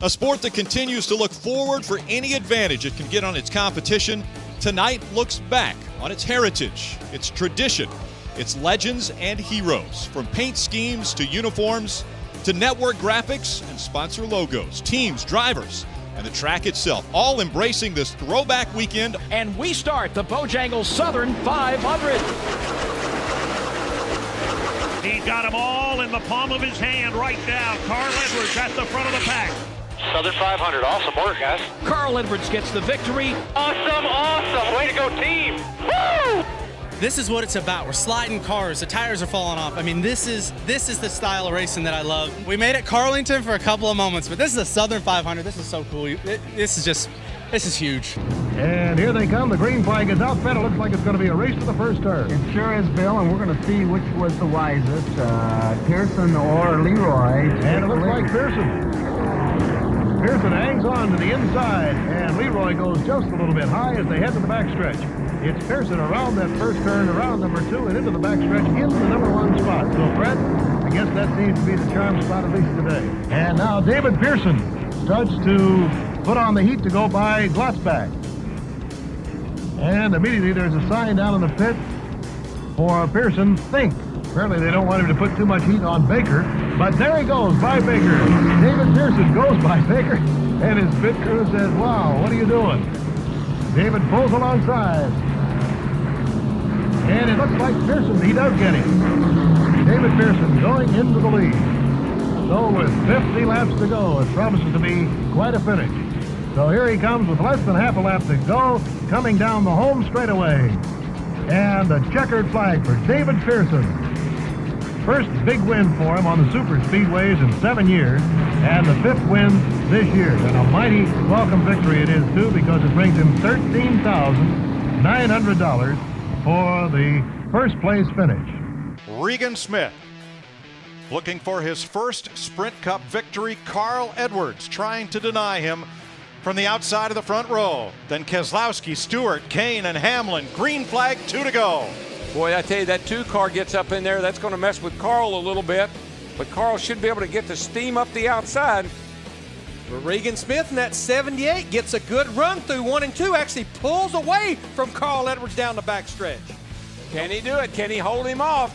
A sport that continues to look forward for any advantage it can get on its competition, tonight looks back on its heritage, its tradition, its legends and heroes. From paint schemes to uniforms to network graphics and sponsor logos, teams, drivers, and the track itself, all embracing this throwback weekend. And we start the Bojangles Southern 500. He's got them all in the palm of his hand right now. Carl Edwards at the front of the pack. Southern 500, awesome work, guys. Carl Edwards gets the victory. Awesome, awesome. Way to go, team. Woo! This is what it's about. We're sliding cars. The tires are falling off. I mean, this is the style of racing that I love. We made it Carlington for a couple of moments, but this is a Southern 500. This is so cool. This is huge. And here they come. The green flag is out. It looks like it's going to be a race to the first turn. It sure is, Bill, and we're going to see which was the wisest, Pearson or Leroy. And it looks like Pearson. Pearson hangs on to the inside, and Leroy goes just a little bit high as they head to the backstretch. It's Pearson around that first turn, around number 2, and into the backstretch, into the number 1 spot. So, Fred, I guess that seems to be the charm spot, at least today. And now David Pearson starts to put on the heat to go by Glotzback. And immediately there's a sign down in the pit for Pearson, think. Apparently they don't want him to put too much heat on Baker, but there he goes by Baker. David Pearson goes by Baker, and his pit crew says, wow, what are you doing? David pulls alongside. And it looks like Pearson, he does get him. David Pearson going into the lead. So with 50 laps to go, it promises to be quite a finish. So here he comes with less than half a lap to go, coming down the home straightaway. And a checkered flag for David Pearson. First big win for him on the super speedways in 7 years, and the 5th win this year. And a mighty welcome victory it is, too, because it brings him $13,900 for the first place finish. Regan Smith looking for his first Sprint Cup victory. Carl Edwards trying to deny him from the outside of the front row. Then Keselowski, Stewart, Kane, and Hamlin. Green flag, 2 to go. Boy, I tell you, that 2 car gets up in there. That's going to mess with Carl a little bit. But Carl should be able to get the steam up the outside. But Regan Smith in that 78 gets a good run through 1 and 2. Actually pulls away from Carl Edwards down the backstretch. Can he do it? Can he hold him off?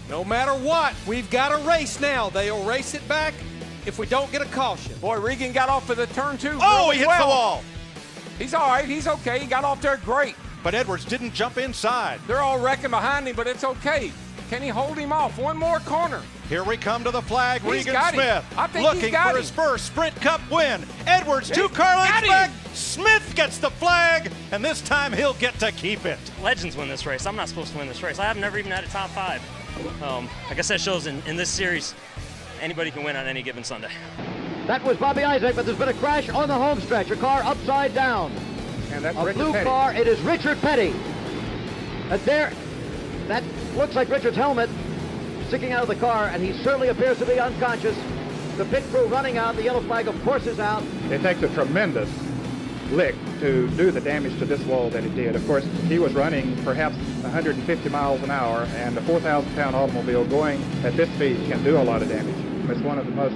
No matter what, we've got a race now. They'll race it back if we don't get a caution. Boy, Regan got off of the turn 2. Oh, really he hits the wall. He's all right. He's okay. He got off there great. But Edwards didn't jump inside. They're all wrecking behind him, but it's okay. Can he hold him off? One more corner. Here we come to the flag. He's Regan Smith looking for his first Sprint Cup win. Edwards to Carl back. Smith gets the flag, and this time he'll get to keep it. Legends win this race. I'm not supposed to win this race. I've never even had a top 5. I guess that shows in this series, anybody can win on any given Sunday. That was Bobby Isaac, but there's been a crash on the home stretch. A car upside down. And that's a blue car. It is Richard Petty. That looks like Richard's helmet sticking out of the car, and he certainly appears to be unconscious. The pit crew running out. The yellow flag, of course, is out. It takes a tremendous lick to do the damage to this wall that it did. Of course, he was running perhaps 150 miles an hour, and a 4,000-pound automobile going at this speed can do a lot of damage. It's one of the most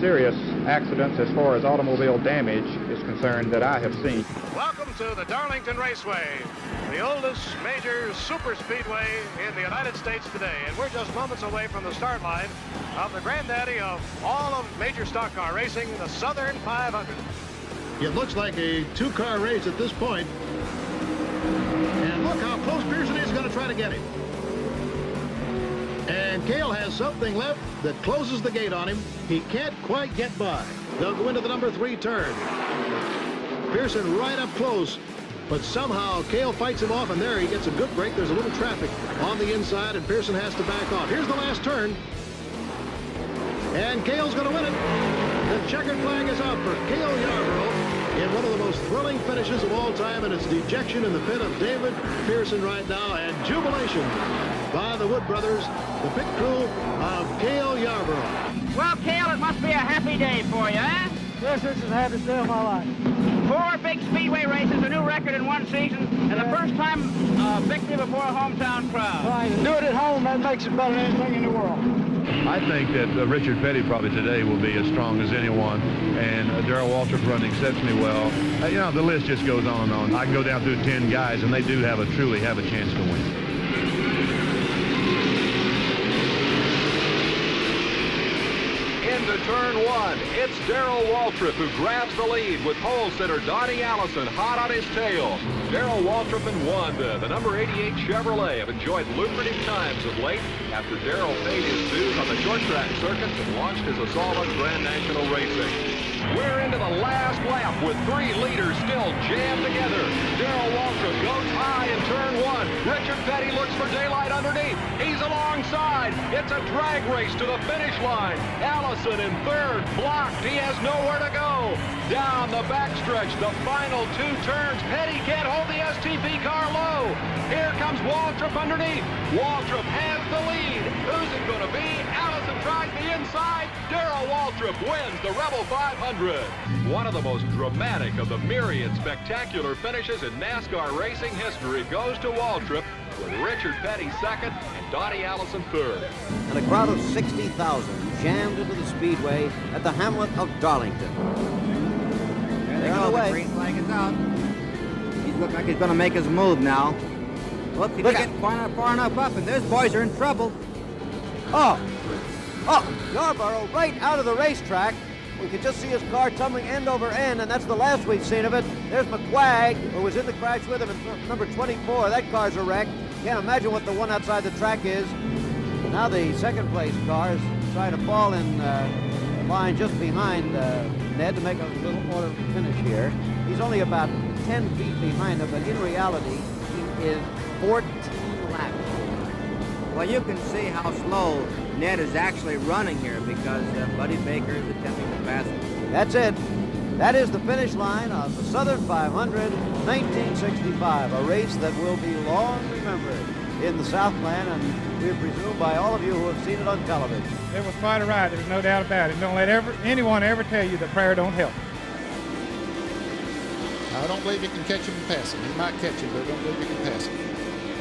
serious accidents as far as automobile damage is concerned that I have seen. Welcome to the Darlington Raceway, the oldest major super speedway in the United States today. And we're just moments away from the start line of the granddaddy of all of major stock car racing, the Southern 500. It looks like a 2-car race at this point. And look how close Pearson is going to try to get him. And Cale has something left that closes the gate on him. He can't quite get by. They'll go into the number 3 turn. Pearson right up close, but somehow Cale fights him off, and there he gets a good break. There's a little traffic on the inside, and Pearson has to back off. Here's the last turn. And Cale's going to win it. The checkered flag is out for Cale Yarborough in one of the most thrilling finishes of all time, and it's dejection in the pit of David Pearson right now, and jubilation by the Wood brothers, the pit crew of Cale Yarborough. Well, Cale, it must be a happy day for you, eh? Yes, this is the happiest day of my life. 4 big speedway races, a new record in 1 season, and the first time victory before a hometown crowd. Right, do it at home, that makes it better than anything in the world. I think that Richard Petty probably today will be as strong as anyone, and Darrell Waltrip run exceptionally well. You know, the list just goes on and on. I can go down through 10 guys, and they do truly have a chance to win. Into turn one, it's Darrell Waltrip who grabs the lead with pole sitter Donnie Allison hot on his tail. Darrell Waltrip and Wanda, the number 88 Chevrolet, have enjoyed lucrative times of late after Darrell paid his dues on the short track circuits and launched his assault on Grand National Racing. We're into the last lap with 3 leaders still jammed together. Darrell Waltrip goes high in turn one. Richard Petty looks for daylight underneath. He's alongside. It's a drag race to the finish line. Allison in third, blocked. He has nowhere to go. Down the backstretch, the final 2 turns. Petty can't hold the STP car low. Here comes Waltrip underneath. Waltrip has the lead. Who's it going to be? Allison tries the inside. Darrell Waltrip wins the Rebel 500. One of the most dramatic of the myriad spectacular finishes in NASCAR racing history goes to Waltrip, with Richard Petty second and Donnie Allison third. And a crowd of 60,000 jammed into the Speedway at the hamlet of Darlington. There they go, the green flag is out. He looks like he's going to make his move now. Look, he didn't get far enough up, and those boys are in trouble. Oh, Yarborough right out of the racetrack. We could just see his car tumbling end over end, and that's the last we've seen of it. There's McQuagg, who was in the crash with him at number 24. That car's a wreck. Can't imagine what the one outside the track is. Now the second place car is trying to fall in line just behind Ned to make a little order finish here. He's only about 10 feet behind him, but in reality, he is 14 laps. Well, you can see how slow Ned is actually running here because Buddy Baker is attempting to pass him. That's it. That is the finish line of the Southern 500, 1965, a race that will be long remembered in the Southland, and we presume by all of you who have seen it on television. It was quite a ride. There's no doubt about it. Don't let anyone ever tell you that prayer don't help. I don't believe you can catch him and pass him. He might catch him, but I don't believe you can pass him.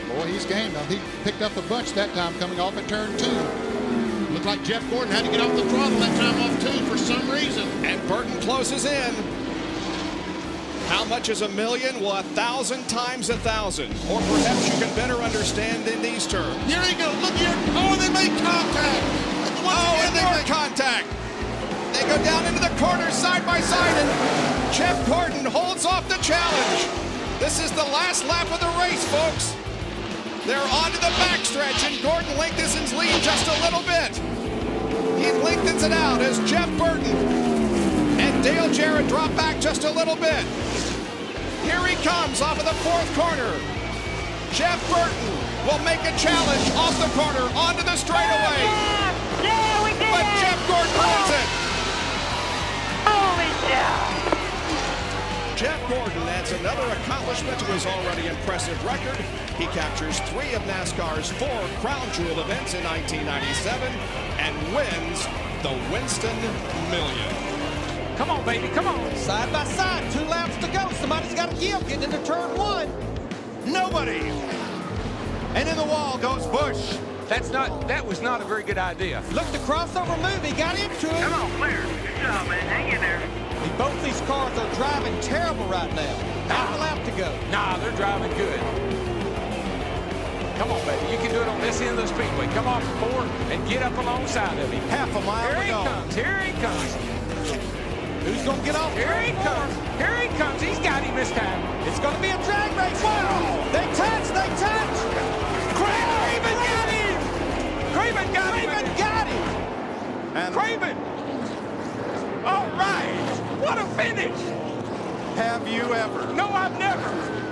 Boy, he's game now. He picked up a bunch that time coming off at turn 2. Looked like Jeff Gordon had to get off the throttle that time off 2 for some reason. And Burton closes in. How much is a million? Well, 1,000 times 1,000. Or perhaps you can better understand in these terms. Here he goes. Look here. Oh, they make contact. And they make contact. They go down into the corner side by side, and Jeff Gordon holds off the challenge. This is the last lap of the race, folks. They're onto the backstretch, and Gordon lengthens his lead just a little bit. He lengthens it out as Jeff Burton and Dale Jarrett drop back just a little bit. Here he comes off of the 4th corner. Jeff Burton will make a challenge off the corner onto the straightaway. Yeah, we did But it! Jeff Gordon wins it. Holy cow! Jeff Gordon adds another accomplishment to his already impressive record. He captures 3 of NASCAR's 4 Crown Jewel events in 1997 and wins the Winston Million. Come on, baby, come on. Side by side, 2 laps to go. Somebody's got to give, getting into turn 1. Nobody. And in the wall goes Busch. That was not a very good idea. Look, the crossover move, he got into it. Come on, clear. Good job, man. Hang in there. Both these cars are driving terrible right now. Half a lap to go. Nah, they're driving good. Come on, baby. You can do it on this end of the speedway. Come off the 4 and get up alongside of him. Half a mile Here to he go. comes. Here he comes. Who's going to get off? Here he comes. Here he comes. He's got him this time. It's going to be a drag race. Wow. They touch. They touch. Craven got him. Craven got him. Craven got him. And Craven. All right. What a finish. Have you ever? No, I've never.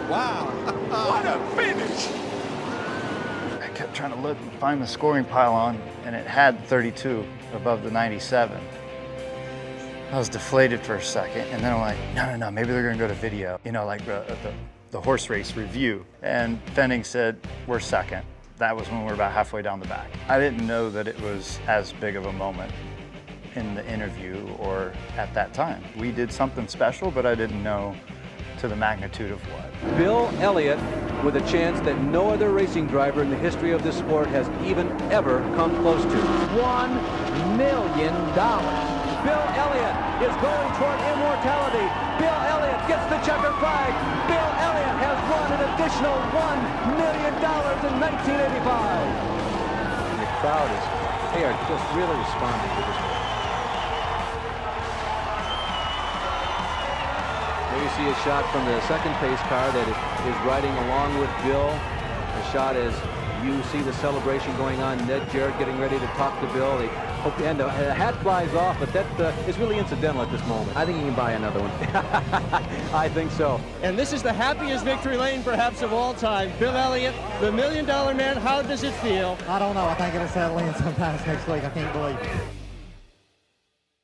Wow. What a finish. I kept trying to look and find the scoring pylon, and it had 32 above the 97. I was deflated for a second, and then I'm like, no, maybe they're gonna go to video, you know, like the horse race review. And Fenning said, we're second. That was when we were about halfway down the back. I didn't know that it was as big of a moment in the interview or at that time. We did something special, but I didn't know to the magnitude of what. Bill Elliott with a chance that no other racing driver in the history of this sport has even ever come close to. $1 million. Bill Elliott is going toward immortality. Bill Elliott gets the checker flag. Bill Elliott has won an additional $1 million in 1985. And the crowd they are just really responding to this. There you see a shot from the second pace car that is riding along with Bill. The shot as you see the celebration going on. Ned Jarrett getting ready to talk to Bill. They hope the end. The hat flies off, but that is really incidental at this moment. I think you can buy another one. I think so. And this is the happiest victory lane perhaps of all time. Bill Elliott, the $1 million man. How does it feel? I don't know. I think it'll settle in sometime next week. I can't believe it.